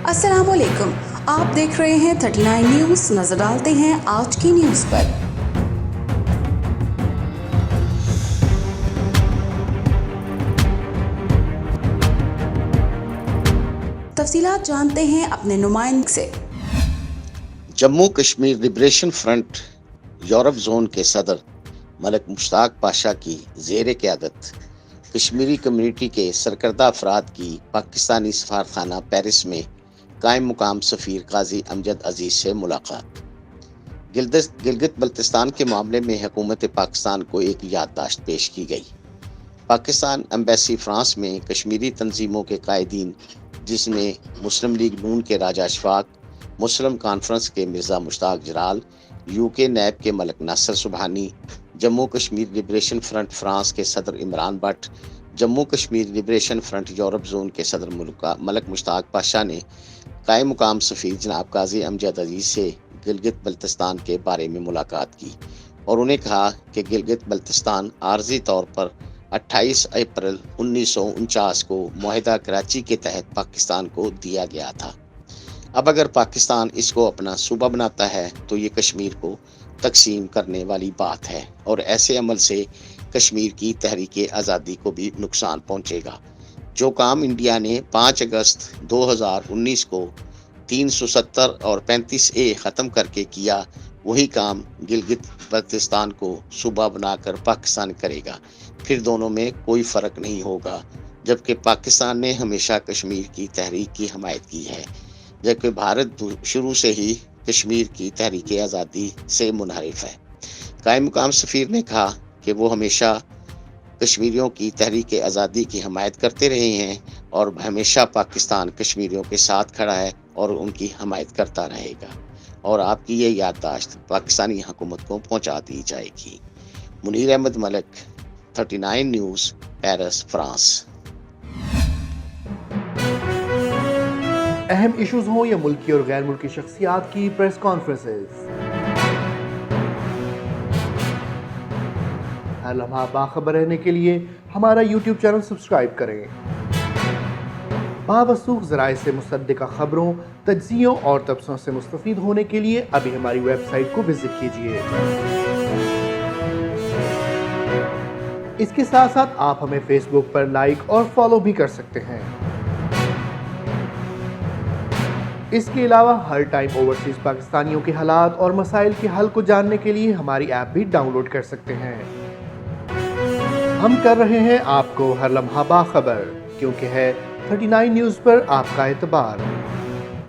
अस्सलाम वालेकुम, आप देख रहे हैं 39 न्यूज़। नजर डालते हैं आज की न्यूज़ पर। तफसीलात जानते हैं अपने नुमाइंदे से। Jammu Kashmir liberation front Europe zone के सदर मलिक मुश्ताक पाशा की ज़ेर क़यादत कश्मीरी कम्युनिटी के सरकर्दा अफराद की पाकिस्तानी सफारतखाना पेरिस में कायम मुकाम सफ़ीर काजी अमजद अजीज़ से मुलाकात। गिलगित बल्तिस्तान के मामले में हुकूमत पाकिस्तान को एक याददाश्त पेश की गई। पाकिस्तान एम्बेसी फ्रांस में कश्मीरी तंजीमों के कायदीन, जिसमें मुस्लिम लीग नून के राजा अशफाक, मुस्लिम कॉन्फ्रेंस के मिर्ज़ा मुश्ताक जलाल, यूके नैब के Malik Nasir Subhani, Jammu Kashmir liberation front France के सदर Imran Bhatt, Jammu Kashmir liberation front Europe zone के सदर मलिक मुश्ताक पाशा ने कायम मुकाम सफ़ीर जनाब काजी अमजद अजीज़ से गिलगित बल्तिस्तान के बारे में मुलाकात की और उन्हें कहा कि गिलगित बल्तिस्तान आर्जी तौर पर 28 अप्रैल 1949 को मुआहिदा कराची के तहत पाकिस्तान को दिया गया था। अब अगर पाकिस्तान इसको अपना सूबा बनाता है तो ये कश्मीर को तकसीम करने वाली बात है और ऐसे अमल से कश्मीर की तहरीक आज़ादी को भी नुकसान पहुंचेगा। जो काम इंडिया ने 5 अगस्त 2019 को 370 और 35A ख़त्म करके किया, वही काम गिलगित बल्तिस्तान को सूबा बनाकर पाकिस्तान करेगा। फिर दोनों में कोई फ़र्क नहीं होगा। जबकि पाकिस्तान ने हमेशा कश्मीर की तहरीक की हमायत की है, जबकि भारत शुरू से ही कश्मीर की तहरीक आज़ादी से मुनहरिफ है। कायम मुकाम सफ़ीर ने कहा कि वो हमेशा कश्मीरियों की तहरीक आज़ादी की हमायत करते रहे हैं और हमेशा पाकिस्तान कश्मीरियों के साथ खड़ा है और उनकी हमायत करता रहेगा और आपकी ये याददाश्त पाकिस्तानी हुकूमत को पहुंचा दी जाएगी। Munir Ahmed Malik, 39 news, Paris, France. अहम इश्यूज हों या मुल्की और गैर मुल्की शख्सियात की प्रेस कॉन्फ्रेंसेस, हर लम्हा बाखबर रहने के लिए हमारा यूट्यूब चैनल सब्सक्राइब करें। बावसूख ज़राए से मुसद्दिक़ा खबरों, तज्ज़ियों और तबसरों से मुस्तफ़ीद होने के लिए अभी हमारी वेबसाइट को विजिट कीजिए। इसके साथ साथ आप हमें फेसबुक पर लाइक और फॉलो भी कर सकते हैं। इसके अलावा हर टाइम ओवरसीज पाकिस्तानियों के हालात और मसाइल के हल को जानने के लिए हमारी ऐप भी डाउनलोड कर सकते हैं। हम कर रहे हैं आपको हर लम्हा बाखबर, क्योंकि है 39 न्यूज़ पर आपका एतबार।